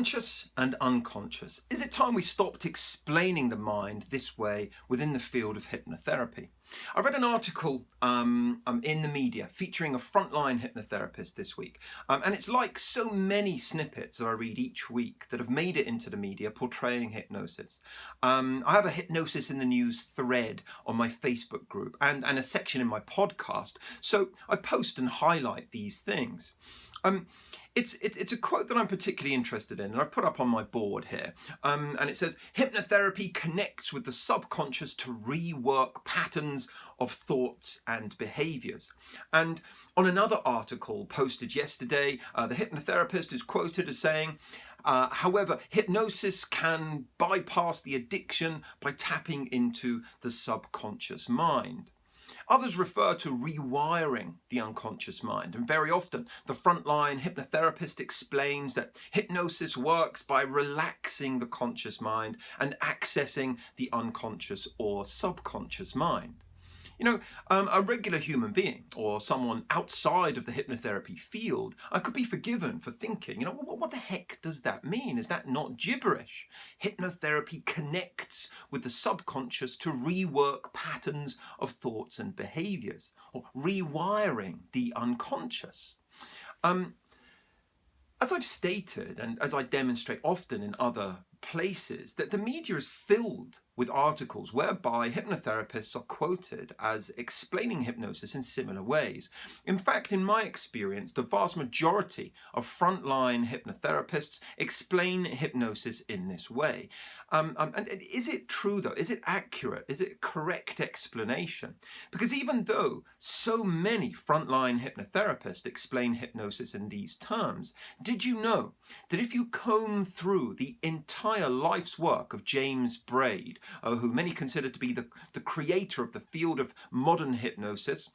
Conscious and unconscious. Is it time we stopped explaining the mind this way within the field of hypnotherapy? I read an article in the media featuring a frontline hypnotherapist this week, and it's like so many snippets that I read each week that have made it into the media portraying hypnosis. I have a hypnosis in the news thread on my Facebook group and a section in my podcast, so I post and highlight these things. It's a quote that I'm particularly interested in, and I've put up on my board here. And it says, hypnotherapy connects with the subconscious to rework patterns of thoughts and behaviors. And on another article posted yesterday, the hypnotherapist is quoted as saying, however, hypnosis can bypass the addiction by tapping into the subconscious mind. Others refer to rewiring the unconscious mind, and very often the frontline hypnotherapist explains that hypnosis works by relaxing the conscious mind and accessing the unconscious or subconscious mind. You know, a regular human being or someone outside of the hypnotherapy field could be forgiven for thinking, what the heck does that mean? Is that not gibberish? Hypnotherapy connects with the subconscious to rework patterns of thoughts and behaviors, or rewiring the unconscious. As I've stated, and as I demonstrate often in other places, that the media is filled with articles whereby hypnotherapists are quoted as explaining hypnosis in similar ways. In fact, in my experience, the vast majority of frontline hypnotherapists explain hypnosis in this way. And is it true though? Is it accurate? Is it a correct explanation? Because even though so many frontline hypnotherapists explain hypnosis in these terms, did you know that if you comb through the entire life's work of James Braid, who many consider to be the creator of the field of modern hypnosis,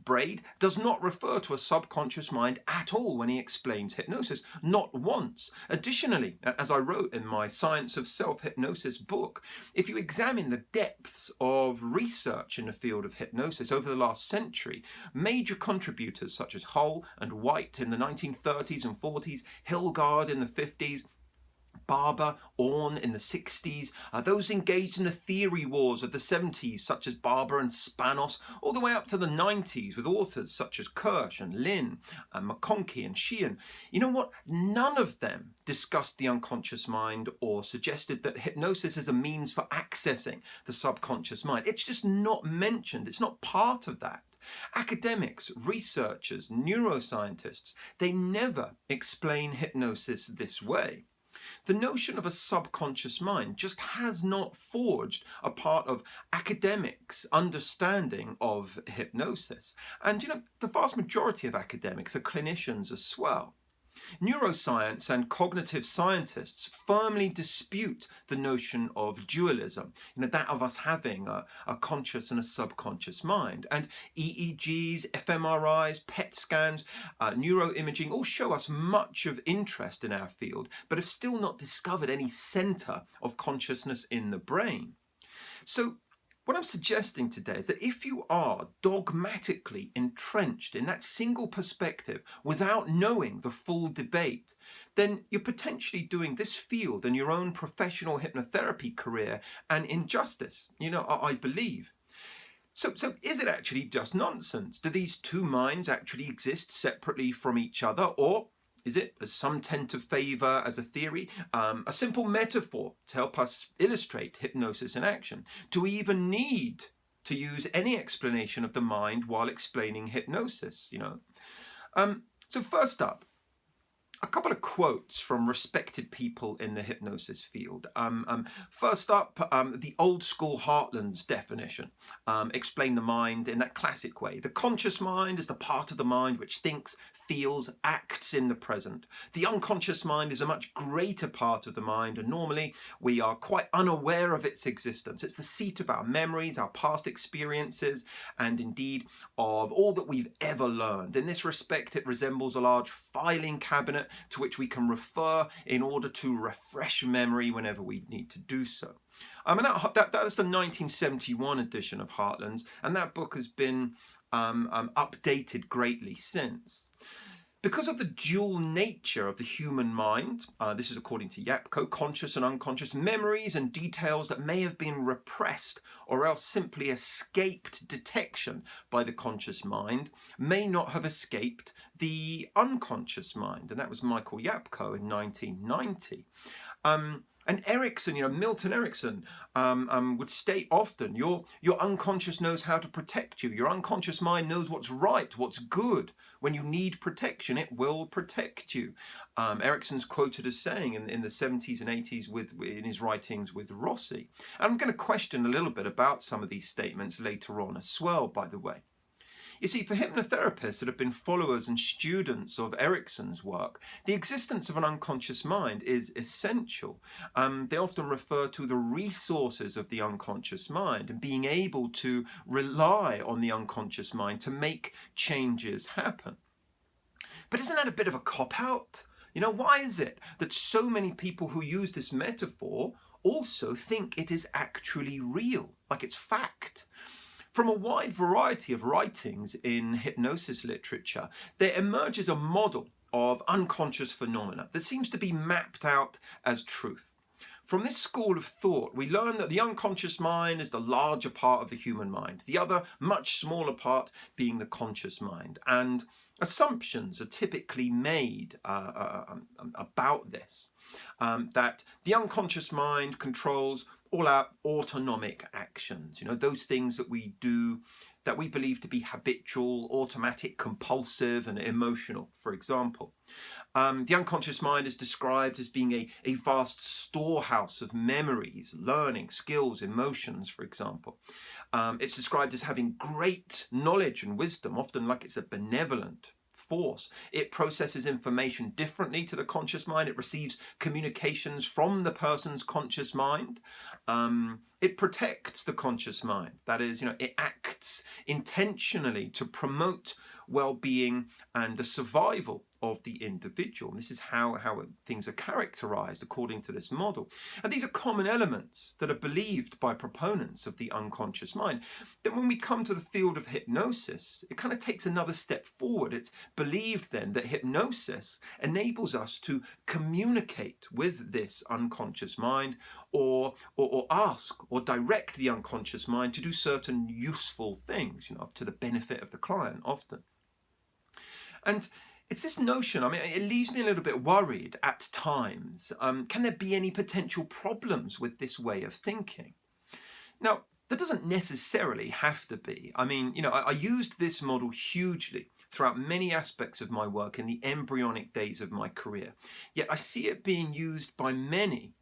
Braid, does not refer to a subconscious mind at all when he explains hypnosis, not once. Additionally, as I wrote in my Science of Self-Hypnosis book, if you examine the depths of research in the field of hypnosis over the last century, major contributors such as Hull and White in the 1930s and 40s, Hilgard in the 50s, Barber, Orne in the 60s, those engaged in the theory wars of the 70s such as Barber and Spanos, all the way up to the 90s with authors such as Kirsch and Lin and McConkie and Sheehan. You know what? None of them discussed the unconscious mind or suggested that hypnosis is a means for accessing the subconscious mind. It's just not mentioned. It's not part of that. Academics, researchers, neuroscientists, they never explain hypnosis this way. The notion of a subconscious mind just has not forged a part of academics' understanding of hypnosis. And the vast majority of academics are clinicians as well. Neuroscience and cognitive scientists firmly dispute the notion of dualism, that of us having a conscious and a subconscious mind. And EEGs, fMRIs, PET scans, neuroimaging all show us much of interest in our field, but have still not discovered any center of consciousness in the brain. So what I'm suggesting today is that if you are dogmatically entrenched in that single perspective without knowing the full debate, then you're potentially doing this field and your own professional hypnotherapy career an injustice, I believe. So is it actually just nonsense? Do these two minds actually exist separately from each other, or is it, as some tend to favour as a theory, a simple metaphor to help us illustrate hypnosis in action? Do we even need to use any explanation of the mind while explaining hypnosis? So first up, a couple of quotes from respected people in the hypnosis field. First up, the old school Heartland's definition. Explain the mind in that classic way. The conscious mind is the part of the mind which thinks, feels, acts in the present. The unconscious mind is a much greater part of the mind, and normally we are quite unaware of its existence. It's the seat of our memories, our past experiences, and indeed of all that we've ever learned. In this respect, it resembles a large filing cabinet to which we can refer in order to refresh memory whenever we need to do so. And that's the 1971 edition of Heartland's, and that book has been updated greatly since. Because of the dual nature of the human mind, this is according to Yapko, conscious and unconscious memories and details that may have been repressed or else simply escaped detection by the conscious mind may not have escaped the unconscious mind. And that was Michael Yapko in 1990. And Erickson, Milton Erickson would state often, your unconscious knows how to protect you. Your unconscious mind knows what's right, what's good. When you need protection, it will protect you. Erickson's quoted as saying in the 70s and 80s in his writings with Rossi. And I'm going to question a little bit about some of these statements later on as well, by the way. You see, for hypnotherapists that have been followers and students of Erickson's work, the existence of an unconscious mind is essential. They often refer to the resources of the unconscious mind and being able to rely on the unconscious mind to make changes happen. But isn't that a bit of a cop-out? Why is it that so many people who use this metaphor also think it is actually real, like it's fact? From a wide variety of writings in hypnosis literature, there emerges a model of unconscious phenomena that seems to be mapped out as truth. From this school of thought, we learn that the unconscious mind is the larger part of the human mind, the other much smaller part being the conscious mind. And assumptions are typically made about this, that the unconscious mind controls all our autonomic actions, those things that we do that we believe to be habitual, automatic, compulsive, and emotional, for example. The unconscious mind is described as being a vast storehouse of memories, learning, skills, emotions, for example. It's described as having great knowledge and wisdom, often like it's a benevolent force. It processes information differently to the conscious mind. It receives communications from the person's conscious mind. It protects the conscious mind. That is, it acts intentionally to promote well-being and the survival of the individual. And this is how things are characterized according to this model. And these are common elements that are believed by proponents of the unconscious mind. Then when we come to the field of hypnosis, it kind of takes another step forward. It's believed then that hypnosis enables us to communicate with this unconscious mind or ask or direct the unconscious mind to do certain useful things, to the benefit of the client often. And it's this notion, it leaves me a little bit worried at times. Can there be any potential problems with this way of thinking? Now, there doesn't necessarily have to be. I used this model hugely throughout many aspects of my work in the embryonic days of my career. Yet I see it being used by many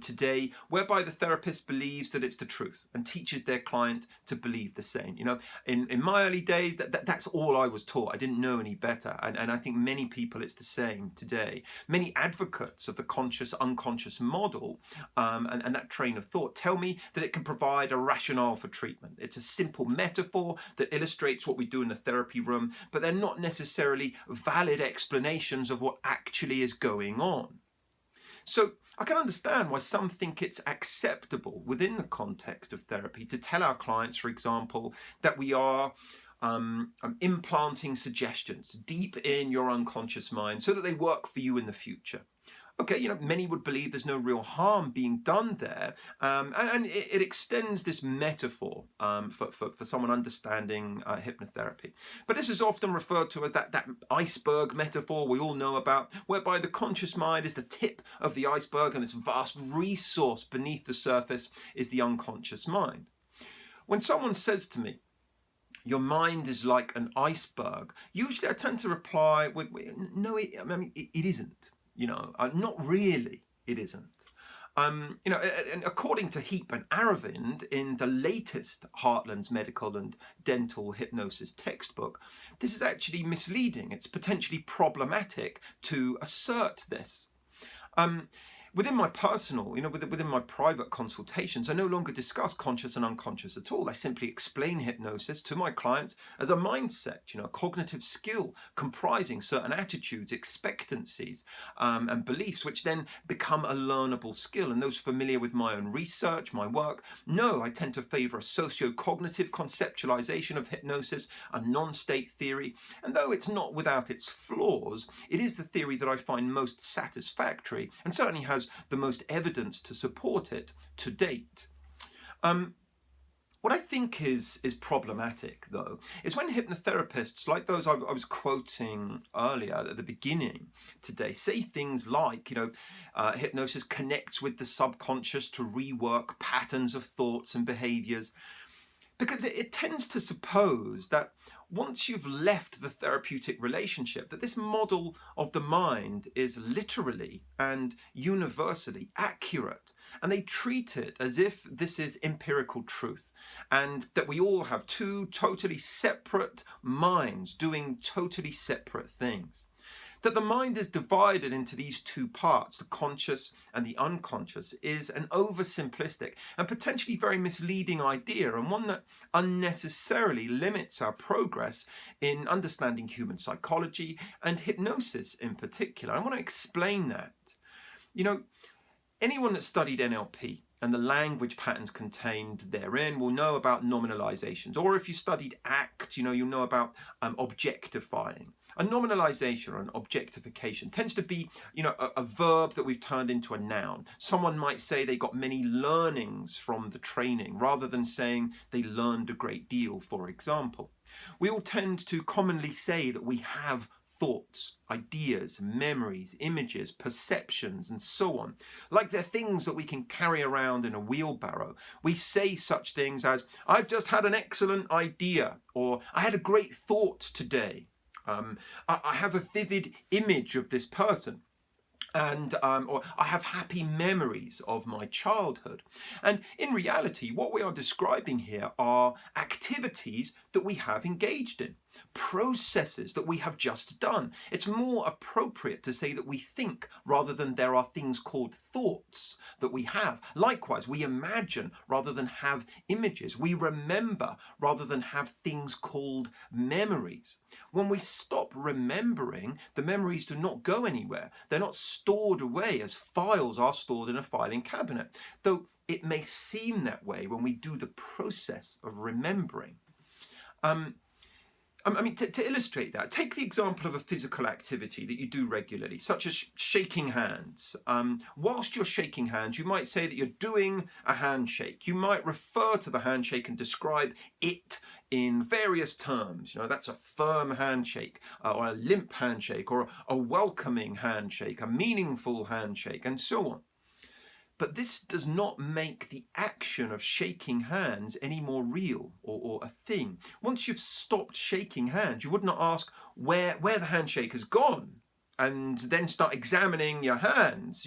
today, whereby the therapist believes that it's the truth and teaches their client to believe the same. In my early days, that's all I was taught. I didn't know any better. And I think many people, it's the same today. Many advocates of the conscious-unconscious model and that train of thought tell me that it can provide a rationale for treatment. It's a simple metaphor that illustrates what we do in the therapy room, but they're not necessarily valid explanations of what actually is going on. So I can understand why some think it's acceptable within the context of therapy to tell our clients, for example, that we are implanting suggestions deep in your unconscious mind so that they work for you in the future. Okay, many would believe there's no real harm being done there, and it extends this metaphor for someone understanding hypnotherapy. But this is often referred to as that iceberg metaphor we all know about, whereby the conscious mind is the tip of the iceberg and this vast resource beneath the surface is the unconscious mind. When someone says to me, your mind is like an iceberg, usually I tend to reply with, no, it isn't. Not really, it isn't. And according to Heap and Aravind in the latest Heartland's Medical and Dental Hypnosis textbook, this is actually misleading. It's potentially problematic to assert this. Within my personal, within my private consultations, I no longer discuss conscious and unconscious at all. I simply explain hypnosis to my clients as a mindset, a cognitive skill comprising certain attitudes, expectancies, and beliefs, which then become a learnable skill. And those familiar with my own research, my work, know I tend to favor a socio-cognitive conceptualization of hypnosis, a non-state theory. And though it's not without its flaws, it is the theory that I find most satisfactory and certainly has the most evidence to support it to date. What I think is problematic, though, is when hypnotherapists, like those I was quoting earlier at the beginning today, say things like, hypnosis connects with the subconscious to rework patterns of thoughts and behaviors, because it tends to suppose that once you've left the therapeutic relationship, that this model of the mind is literally and universally accurate. And they treat it as if this is empirical truth, and that we all have two totally separate minds doing totally separate things. That the mind is divided into these two parts, the conscious and the unconscious, is an oversimplistic and potentially very misleading idea, and one that unnecessarily limits our progress in understanding human psychology and hypnosis in particular. I want to explain that. Anyone that studied NLP and the language patterns contained therein will know about nominalizations. Or if you studied ACT, you'll know about objectifying. A nominalization or an objectification tends to be, a verb that we've turned into a noun. Someone might say they got many learnings from the training, rather than saying they learned a great deal, for example. We all tend to commonly say that we have thoughts, ideas, memories, images, perceptions, and so on. Like they're things that we can carry around in a wheelbarrow. We say such things as, I've just had an excellent idea, or I had a great thought today. I have a vivid image of this person. And or I have happy memories of my childhood. And in reality, what we are describing here are activities that we have engaged in, processes that we have just done. It's more appropriate to say that we think rather than there are things called thoughts that we have. Likewise, we imagine rather than have images. We remember rather than have things called memories. When we stop remembering, the memories do not go anywhere. They're not stored away as files are stored in a filing cabinet, though it may seem that way when we do the process of remembering. To illustrate that, take the example of a physical activity that you do regularly, such as shaking hands. Whilst you're shaking hands, you might say that you're doing a handshake. You might refer to the handshake and describe it in various terms. That's a firm handshake, or a limp handshake, or a welcoming handshake, a meaningful handshake, and so on. But this does not make the action of shaking hands any more real or a thing. Once you've stopped shaking hands, you would not ask where the handshake has gone, and then start examining your hands,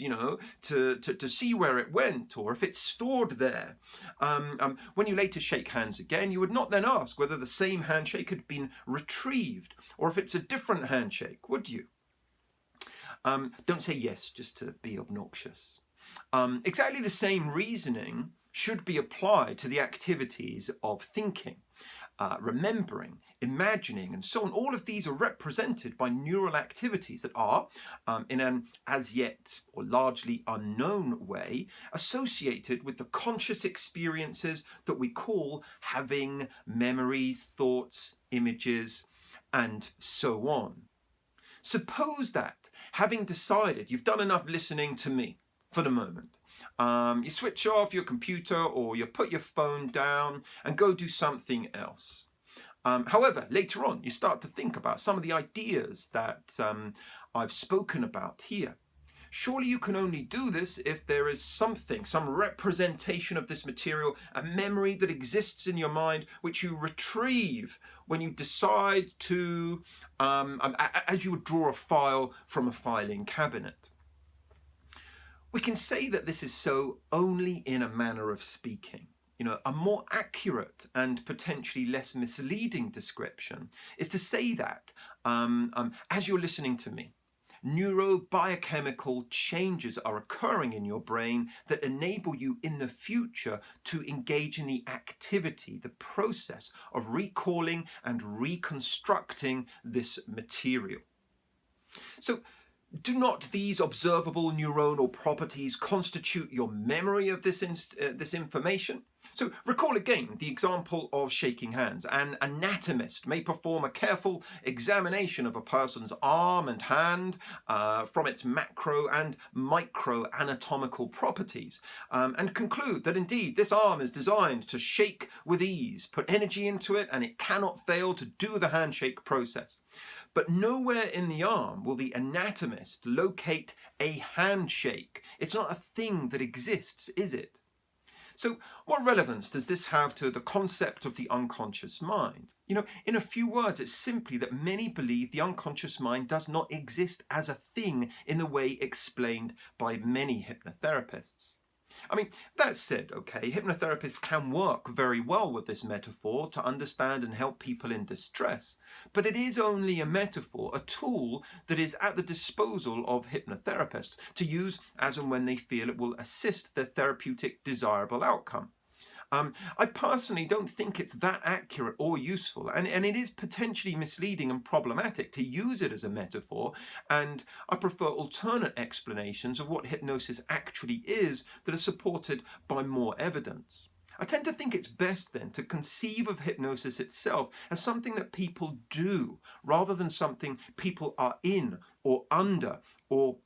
to see where it went, or if it's stored there. When you later shake hands again, you would not then ask whether the same handshake had been retrieved, or if it's a different handshake, would you? Don't say yes just to be obnoxious. Exactly the same reasoning should be applied to the activities of thinking, remembering, imagining, and so on. All of these are represented by neural activities that are, in an as yet or largely unknown way, associated with the conscious experiences that we call having memories, thoughts, images, and so on. Suppose that, having decided you've done enough listening to me for the moment, you switch off your computer or you put your phone down and go do something else. However, later on, you start to think about some of the ideas that I've spoken about here. Surely you can only do this if there is something, some representation of this material, a memory that exists in your mind, which you retrieve when you decide to, as you would draw a file from a filing cabinet. We can say that this is so only in a manner of speaking. A more accurate and potentially less misleading description is to say that as you're listening to me, Neurobiochemical changes are occurring in your brain that enable you in the future to engage in the activity, the process of recalling and reconstructing this material. So, do not these observable neuronal properties constitute your memory of this information? So recall again the example of shaking hands. An anatomist may perform a careful examination of a person's arm and hand from its macro and micro anatomical properties and conclude that indeed this arm is designed to shake with ease, put energy into it, and it cannot fail to do the handshake process. But nowhere in the arm will the anatomist locate a handshake. It's not a thing that exists, is it? So what relevance does this have to the concept of the unconscious mind? In a few words, it's simply that many believe the unconscious mind does not exist as a thing in the way explained by many hypnotherapists. That said, okay, hypnotherapists can work very well with this metaphor to understand and help people in distress, but it is only a metaphor, a tool that is at the disposal of hypnotherapists to use as and when they feel it will assist their therapeutic desirable outcome. I personally don't think it's that accurate or useful, and it is potentially misleading and problematic to use it as a metaphor, and I prefer alternate explanations of what hypnosis actually is that are supported by more evidence. I tend to think it's best then to conceive of hypnosis itself as something that people do, rather than something people are in or under or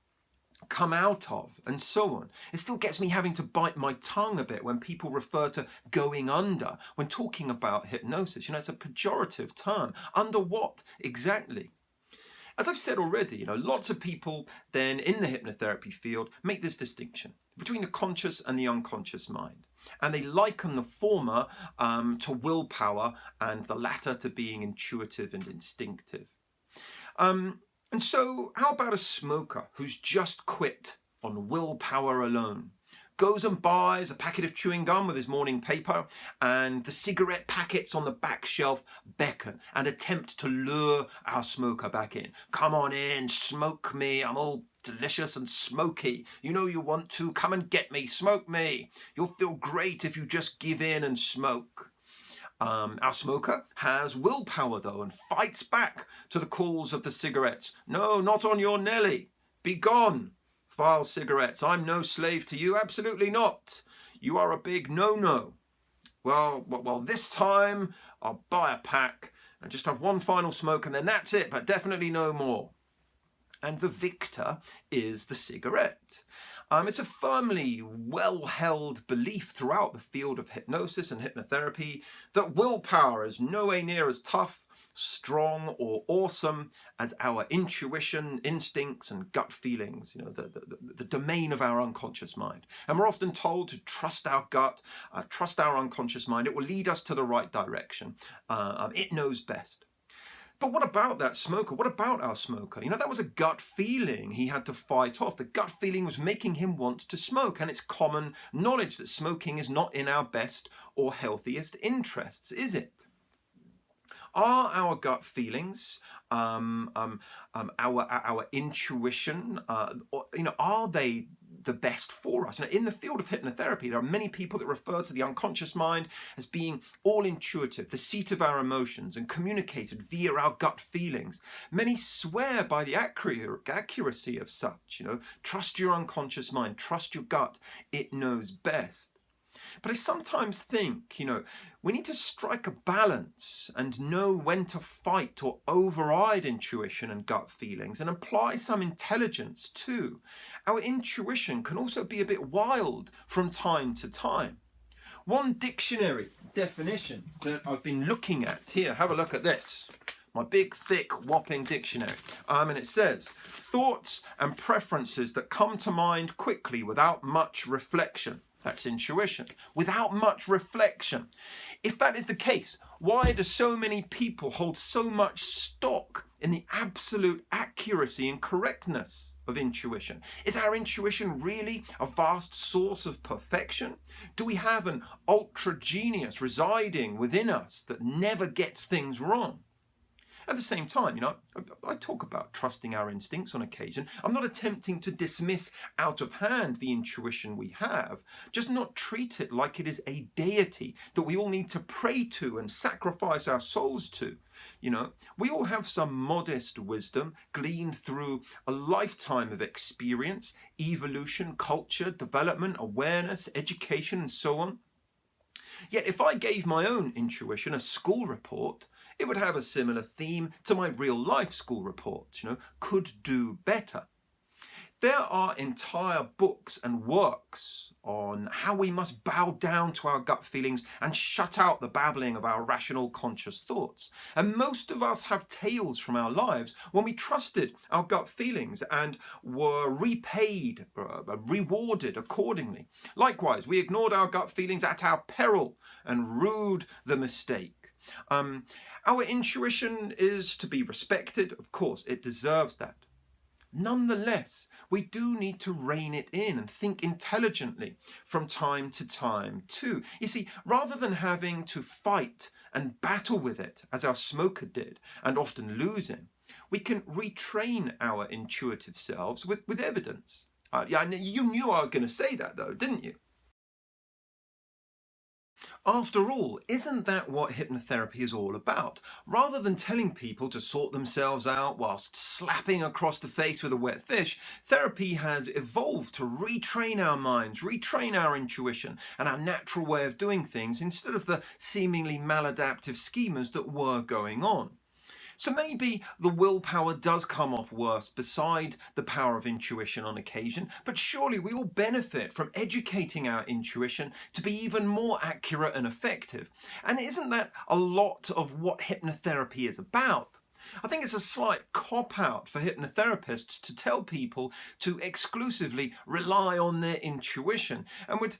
come out of, and so on. It still gets me having to bite my tongue a bit when people refer to going under when talking about hypnosis. It's a pejorative term. Under what exactly? As I've said already, lots of people then in the hypnotherapy field make this distinction between the conscious and the unconscious mind. And they liken the former to willpower and the latter to being intuitive and instinctive. And so, how about a smoker who's just quit on willpower alone? Goes and buys a packet of chewing gum with his morning paper, and the cigarette packets on the back shelf beckon and attempt to lure our smoker back in. Come on in, smoke me, I'm all delicious and smoky. You know you want to, come and get me, smoke me. You'll feel great if you just give in and smoke. Our smoker has willpower though and fights back to the calls of the cigarettes. No, not on your Nelly. Be gone. Vile cigarettes. I'm no slave to you. Absolutely not. You are a big no-no. Well, this time I'll buy a pack and just have one final smoke and then that's it, but definitely no more. And the victor is the cigarette. It's a firmly well-held belief throughout the field of hypnosis and hypnotherapy that willpower is nowhere near as tough, strong, or awesome as our intuition, instincts, and gut feelings, the domain of our unconscious mind. And we're often told to trust our gut, trust our unconscious mind. It will lead us to the right direction. It knows best. But what about that smoker? What about our smoker? That was a gut feeling he had to fight off. The gut feeling was making him want to smoke. And it's common knowledge that smoking is not in our best or healthiest interests, is it? Are our gut feelings, our intuition, are they the best for us? Now, in the field of hypnotherapy, there are many people that refer to the unconscious mind as being all intuitive, the seat of our emotions, and communicated via our gut feelings. Many swear by the accuracy of such. Trust your unconscious mind, trust your gut, it knows best. But I sometimes think, we need to strike a balance and know when to fight or override intuition and gut feelings and apply some intelligence too. Our intuition can also be a bit wild from time to time. One dictionary definition that I've been looking at here, have a look at this. My big, thick, whopping dictionary. And it says, thoughts and preferences that come to mind quickly without much reflection. That's intuition. Without much reflection. If that is the case, why do so many people hold so much stock in the absolute accuracy and correctness of intuition? Is our intuition really a vast source of perfection? Do we have an ultra genius residing within us that never gets things wrong? At the same time, I talk about trusting our instincts on occasion. I'm not attempting to dismiss out of hand the intuition we have, just not treat it like it is a deity that we all need to pray to and sacrifice our souls to. We all have some modest wisdom gleaned through a lifetime of experience, evolution, culture, development, awareness, education, and so on. Yet if I gave my own intuition a school report, it would have a similar theme to my real life school reports, could do better. There are entire books and works on how we must bow down to our gut feelings and shut out the babbling of our rational conscious thoughts. And most of us have tales from our lives when we trusted our gut feelings and were repaid, rewarded accordingly. Likewise, we ignored our gut feelings at our peril and rued the mistake. Our intuition is to be respected. Of course, it deserves that. Nonetheless, we do need to rein it in and think intelligently from time to time too. You see, rather than having to fight and battle with it, as our smoker did, and often losing, we can retrain our intuitive selves with evidence. You knew I was going to say that though, didn't you? After all, isn't that what hypnotherapy is all about? Rather than telling people to sort themselves out whilst slapping across the face with a wet fish, therapy has evolved to retrain our minds, retrain our intuition and our natural way of doing things instead of the seemingly maladaptive schemas that were going on. So maybe the willpower does come off worse beside the power of intuition on occasion, but surely we all benefit from educating our intuition to be even more accurate and effective. And isn't that a lot of what hypnotherapy is about? I think it's a slight cop-out for hypnotherapists to tell people to exclusively rely on their intuition, and would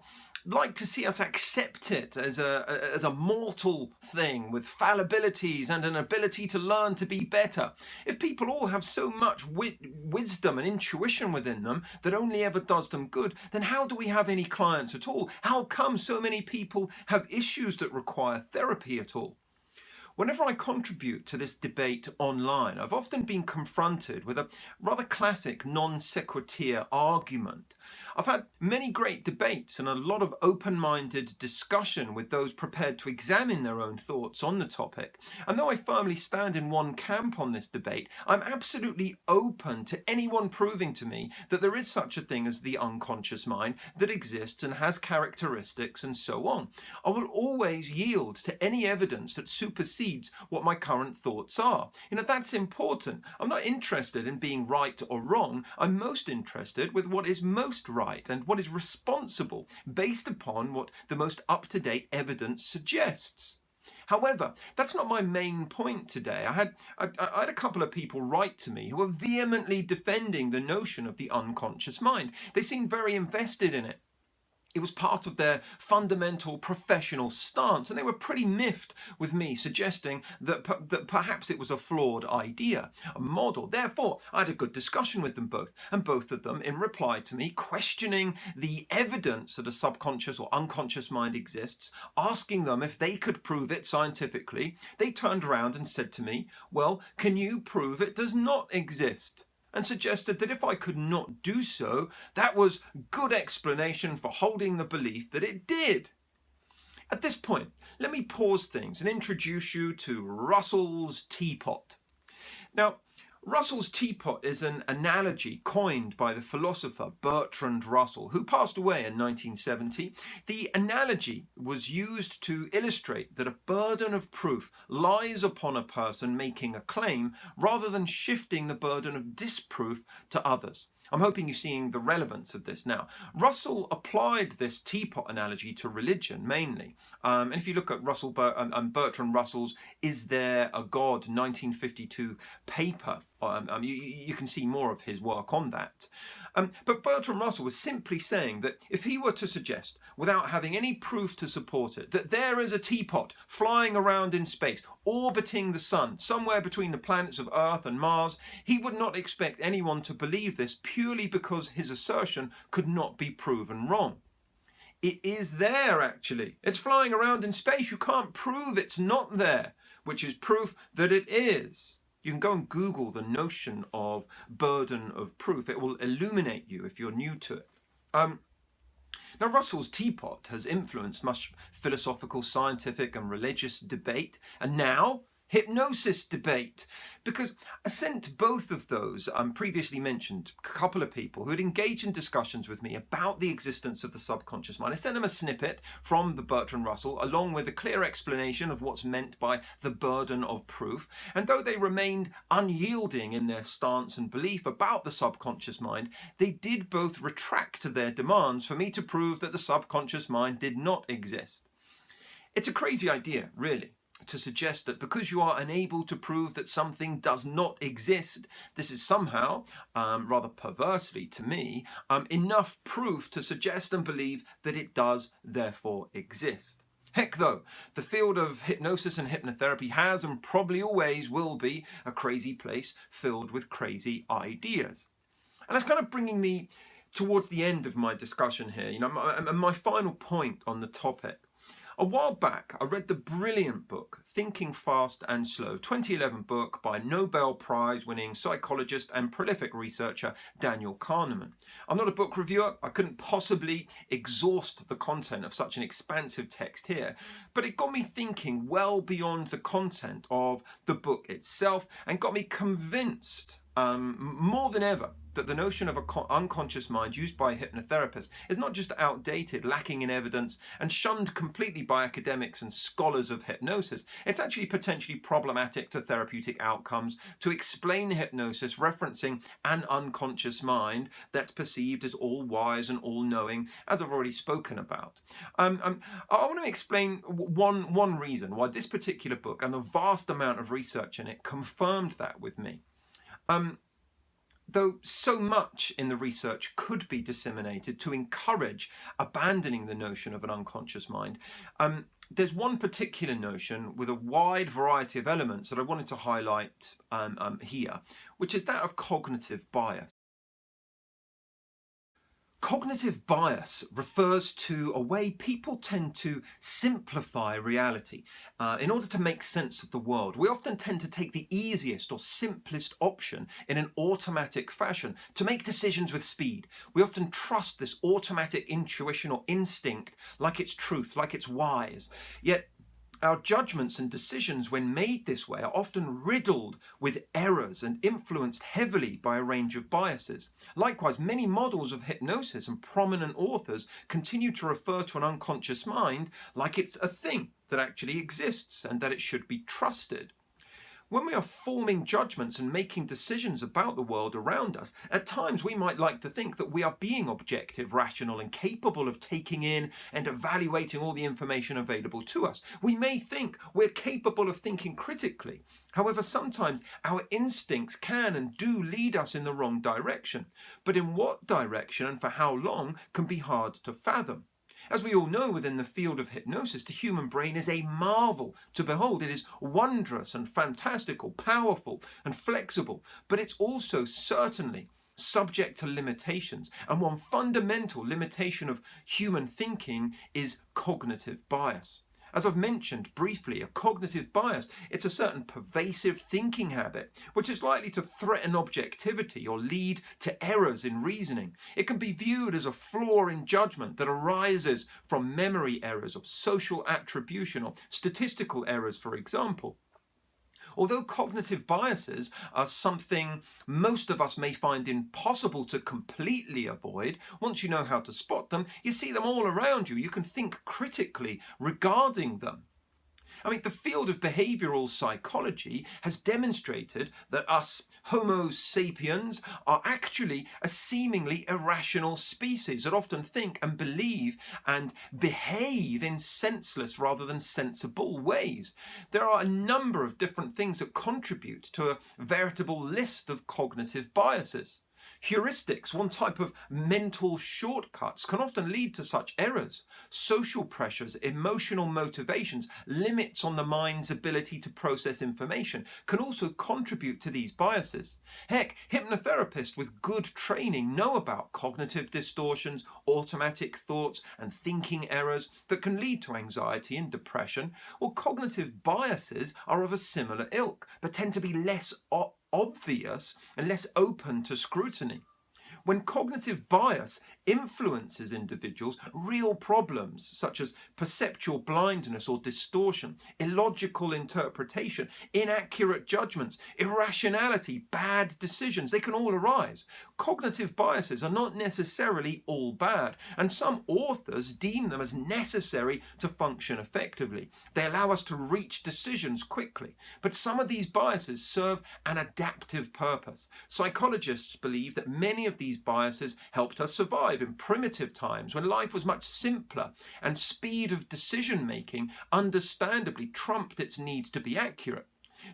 like to see us accept it as a mortal thing with fallibilities and an ability to learn to be better. If people all have so much wisdom and intuition within them that only ever does them good, then how do we have any clients at all? How come so many people have issues that require therapy at all? Whenever I contribute to this debate online, I've often been confronted with a rather classic non sequitur argument. I've had many great debates and a lot of open-minded discussion with those prepared to examine their own thoughts on the topic. And though I firmly stand in one camp on this debate, I'm absolutely open to anyone proving to me that there is such a thing as the unconscious mind that exists and has characteristics and so on. I will always yield to any evidence that supersedes what my current thoughts are. That's important. I'm not interested in being right or wrong. I'm most interested with what is most right and what is responsible based upon what the most up-to-date evidence suggests. However, that's not my main point today. I had a couple of people write to me who were vehemently defending the notion of the unconscious mind. They seemed very invested in it. It was part of their fundamental professional stance, and they were pretty miffed with me suggesting that perhaps it was a flawed idea, a model. Therefore, I had a good discussion with them both, and both of them, in reply to me, questioning the evidence that a subconscious or unconscious mind exists, asking them if they could prove it scientifically, they turned around and said to me, "Well, can you prove it does not exist?" and suggested that if I could not do so, that was good explanation for holding the belief that it did. At this point, let me pause things and introduce you to Russell's teapot. Now, Russell's teapot is an analogy coined by the philosopher Bertrand Russell, who passed away in 1970. The analogy was used to illustrate that a burden of proof lies upon a person making a claim rather than shifting the burden of disproof to others. I'm hoping you're seeing the relevance of this now. Russell applied this teapot analogy to religion mainly. And if you look at Bertrand Russell's Is There a God 1952 paper, you can see more of his work on that. But Bertrand Russell was simply saying that if he were to suggest, without having any proof to support it, that there is a teapot flying around in space, orbiting the sun, somewhere between the planets of Earth and Mars, he would not expect anyone to believe this purely because his assertion could not be proven wrong. It is there, actually. It's flying around in space. You can't prove it's not there, which is proof that it is. You can go and Google the notion of burden of proof. It will illuminate you if you're new to it. Now, Russell's teapot has influenced much philosophical, scientific, and religious debate, and now hypnosis debate, because I sent both of those previously mentioned couple of people who had engaged in discussions with me about the existence of the subconscious mind. I sent them a snippet from the Bertrand Russell along with a clear explanation of what's meant by the burden of proof, and though they remained unyielding in their stance and belief about the subconscious mind, they did both retract their demands for me to prove that the subconscious mind did not exist. It's a crazy idea, really, to suggest that because you are unable to prove that something does not exist, this is somehow, rather perversely to me, enough proof to suggest and believe that it does therefore exist. Heck though, the field of hypnosis and hypnotherapy has and probably always will be a crazy place filled with crazy ideas. And that's kind of bringing me towards the end of my discussion here, my final point on the topic. A while back, I read the brilliant book, Thinking Fast and Slow, 2011 book by Nobel Prize-winning psychologist and prolific researcher Daniel Kahneman. I'm not a book reviewer. I couldn't possibly exhaust the content of such an expansive text here, but it got me thinking well beyond the content of the book itself and got me convinced more than ever that the notion of an unconscious mind used by hypnotherapists is not just outdated, lacking in evidence, and shunned completely by academics and scholars of hypnosis. It's actually potentially problematic to therapeutic outcomes to explain hypnosis referencing an unconscious mind that's perceived as all-wise and all-knowing, as I've already spoken about. I want to explain one reason why this particular book and the vast amount of research in it confirmed that with me. Though so much in the research could be disseminated to encourage abandoning the notion of an unconscious mind, there's one particular notion with a wide variety of elements that I wanted to highlight here, which is that of cognitive bias. Cognitive bias refers to a way people tend to simplify reality in order to make sense of the world. We often tend to take the easiest or simplest option in an automatic fashion to make decisions with speed. We often trust this automatic intuition or instinct like it's truth, like it's wise. Yet our judgments and decisions when made this way are often riddled with errors and influenced heavily by a range of biases. Likewise, many models of hypnosis and prominent authors continue to refer to an unconscious mind like it's a thing that actually exists and that it should be trusted. When we are forming judgments and making decisions about the world around us, at times we might like to think that we are being objective, rational, and capable of taking in and evaluating all the information available to us. We may think we're capable of thinking critically. However, sometimes our instincts can and do lead us in the wrong direction. But in what direction and for how long can be hard to fathom. As we all know, within the field of hypnosis, the human brain is a marvel to behold. It is wondrous and fantastical, powerful and flexible, but it's also certainly subject to limitations. And one fundamental limitation of human thinking is cognitive bias. As I've mentioned briefly, a cognitive bias, it's a certain pervasive thinking habit which is likely to threaten objectivity or lead to errors in reasoning. It can be viewed as a flaw in judgment that arises from memory errors or social attribution or statistical errors, for example. Although cognitive biases are something most of us may find impossible to completely avoid, once you know how to spot them, you see them all around you. You can think critically regarding them. The field of behavioral psychology has demonstrated that us Homo sapiens are actually a seemingly irrational species that often think and believe and behave in senseless rather than sensible ways. There are a number of different things that contribute to a veritable list of cognitive biases. Heuristics, one type of mental shortcuts, can often lead to such errors. Social pressures, emotional motivations, limits on the mind's ability to process information can also contribute to these biases. Heck, hypnotherapists with good training know about cognitive distortions, automatic thoughts, and thinking errors that can lead to anxiety and depression. Well, cognitive biases are of a similar ilk, but tend to be less obvious and less open to scrutiny. When cognitive bias influences individuals, real problems such as perceptual blindness or distortion, illogical interpretation, inaccurate judgments, irrationality, bad decisions, they can all arise. Cognitive biases are not necessarily all bad, and some authors deem them as necessary to function effectively. They allow us to reach decisions quickly, but some of these biases serve an adaptive purpose. Psychologists believe that many of these biases helped us survive in primitive times when life was much simpler and speed of decision making understandably trumped its need to be accurate.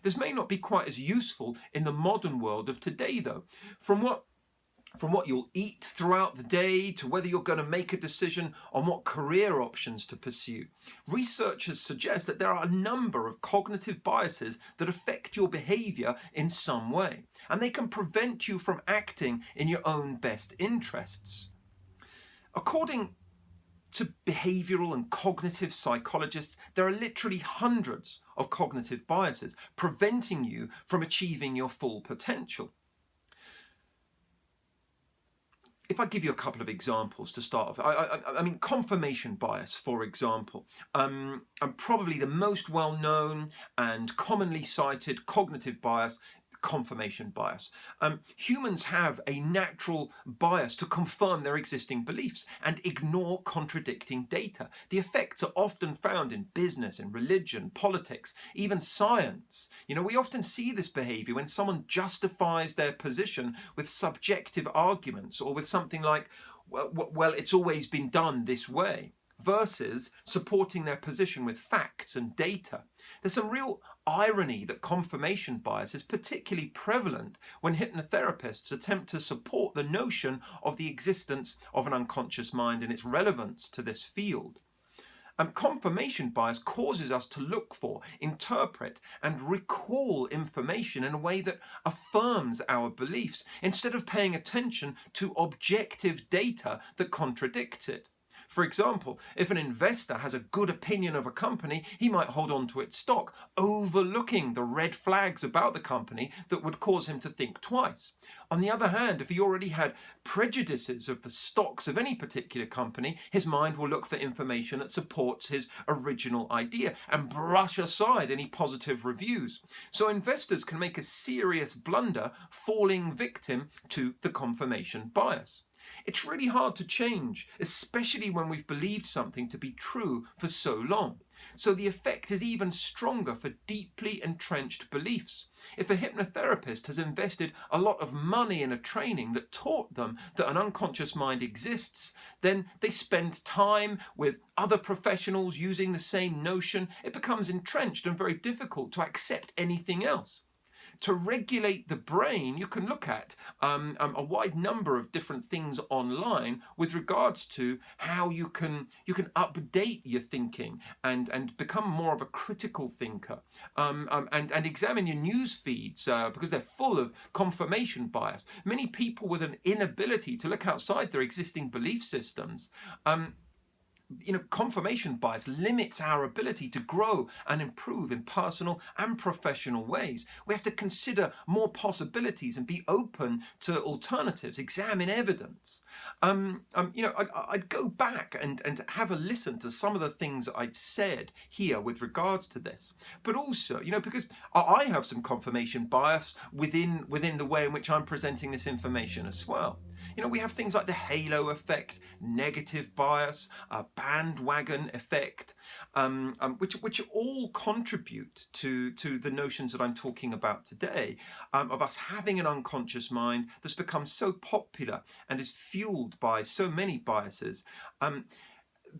This may not be quite as useful in the modern world of today, though. From what you'll eat throughout the day to whether you're going to make a decision on what career options to pursue, researchers suggest that there are a number of cognitive biases that affect your behavior in some way, and they can prevent you from acting in your own best interests. According to behavioral and cognitive psychologists, there are literally hundreds of cognitive biases preventing you from achieving your full potential. If I give you a couple of examples to start off, I mean, confirmation bias, for example, and probably the most well-known and commonly cited cognitive bias, confirmation bias. Humans have a natural bias to confirm their existing beliefs and ignore contradicting data. The effects are often found in business, in religion, politics, even science. We often see this behavior when someone justifies their position with subjective arguments or with something like, well, it's always been done this way, versus supporting their position with facts and data. There's some real irony that confirmation bias is particularly prevalent when hypnotherapists attempt to support the notion of the existence of an unconscious mind and its relevance to this field. Confirmation bias causes us to look for, interpret, and recall information in a way that affirms our beliefs, instead of paying attention to objective data that contradicts it. For example, if an investor has a good opinion of a company, he might hold on to its stock, overlooking the red flags about the company that would cause him to think twice. On the other hand, if he already had prejudices of the stocks of any particular company, his mind will look for information that supports his original idea and brush aside any positive reviews. So investors can make a serious blunder, falling victim to the confirmation bias. It's really hard to change, especially when we've believed something to be true for so long. So the effect is even stronger for deeply entrenched beliefs. If a hypnotherapist has invested a lot of money in a training that taught them that an unconscious mind exists, then they spend time with other professionals using the same notion. It becomes entrenched and very difficult to accept anything else. To regulate the brain, you can look at a wide number of different things online with regards to how you can update your thinking and become more of a critical thinker, and examine your news feeds because they're full of confirmation bias. Many people with an inability to look outside their existing belief systems, confirmation bias limits our ability to grow and improve in personal and professional ways. We have to consider more possibilities and be open to alternatives, examine evidence. I'd go back and have a listen to some of the things I'd said here with regards to this. But also, because I have some confirmation bias within the way in which I'm presenting this information as well. We have things like the halo effect, negative bias, bandwagon effect, which all contribute to the notions that I'm talking about today, of us having an unconscious mind that's become so popular and is fueled by so many biases.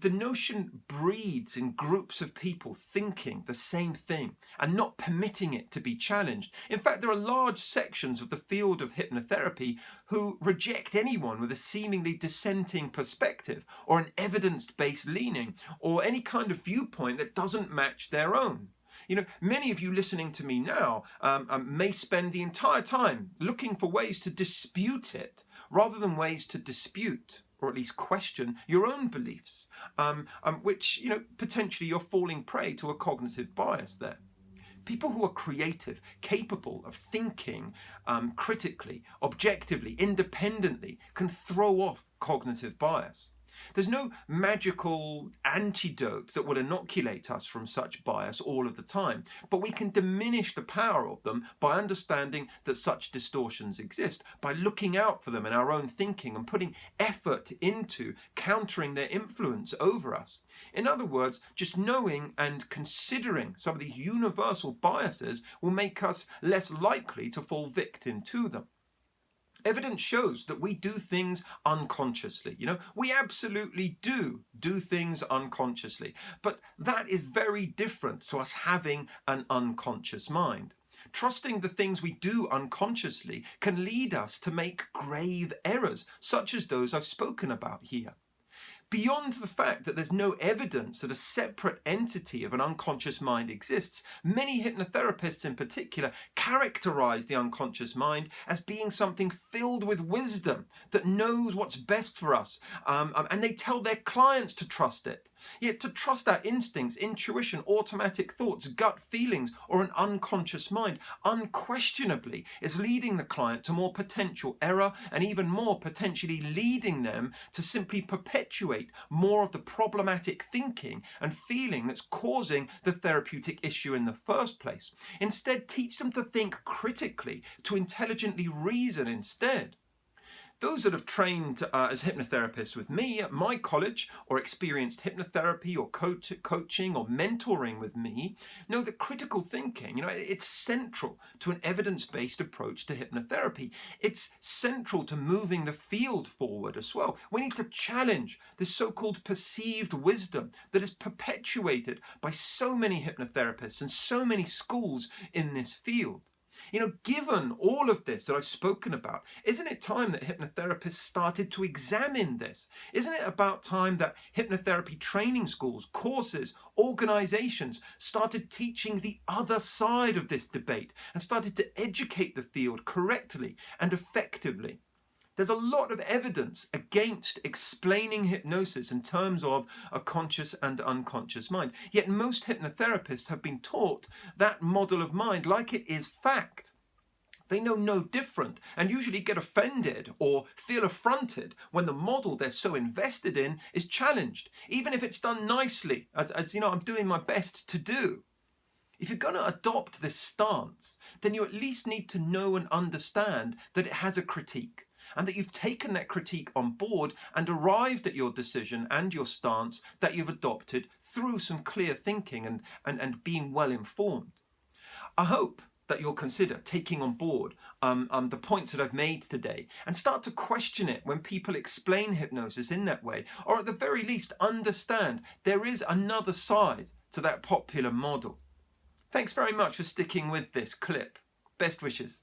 the notion breeds in groups of people thinking the same thing and not permitting it to be challenged. In fact, there are large sections of the field of hypnotherapy who reject anyone with a seemingly dissenting perspective or an evidence-based leaning or any kind of viewpoint that doesn't match their own. Many of you listening to me now may spend the entire time looking for ways to dispute it rather than ways to dispute or at least question your own beliefs, which, potentially you're falling prey to a cognitive bias there. People who are creative, capable of thinking critically, objectively, independently, can throw off cognitive bias. There's no magical antidote that will inoculate us from such bias all of the time, but we can diminish the power of them by understanding that such distortions exist, by looking out for them in our own thinking and putting effort into countering their influence over us. In other words, just knowing and considering some of these universal biases will make us less likely to fall victim to them. Evidence shows that we do things unconsciously. We absolutely do things unconsciously. But that is very different to us having an unconscious mind. Trusting the things we do unconsciously can lead us to make grave errors, such as those I've spoken about here. Beyond the fact that there's no evidence that a separate entity of an unconscious mind exists, many hypnotherapists in particular characterize the unconscious mind as being something filled with wisdom that knows what's best for us, and they tell their clients to trust it. Yet to trust our instincts, intuition, automatic thoughts, gut feelings, or an unconscious mind unquestionably is leading the client to more potential error and even more potentially leading them to simply perpetuate more of the problematic thinking and feeling that's causing the therapeutic issue in the first place. Instead, teach them to think critically, to intelligently reason instead. Those that have trained as hypnotherapists with me at my college or experienced hypnotherapy or coaching or mentoring with me know that critical thinking, it's central to an evidence-based approach to hypnotherapy. It's central to moving the field forward as well. We need to challenge this so-called perceived wisdom that is perpetuated by so many hypnotherapists and so many schools in this field. Given all of this that I've spoken about, isn't it time that hypnotherapists started to examine this? Isn't it about time that hypnotherapy training schools, courses, organizations started teaching the other side of this debate and started to educate the field correctly and effectively? There's a lot of evidence against explaining hypnosis in terms of a conscious and unconscious mind. Yet most hypnotherapists have been taught that model of mind like it is fact. They know no different and usually get offended or feel affronted when the model they're so invested in is challenged, even if it's done nicely, as I'm doing my best to do. If you're going to adopt this stance, then you at least need to know and understand that it has a critique, and that you've taken that critique on board and arrived at your decision and your stance that you've adopted through some clear thinking and being well informed. I hope that you'll consider taking on board the points that I've made today and start to question it when people explain hypnosis in that way, or at the very least understand there is another side to that popular model. Thanks very much for sticking with this clip. Best wishes.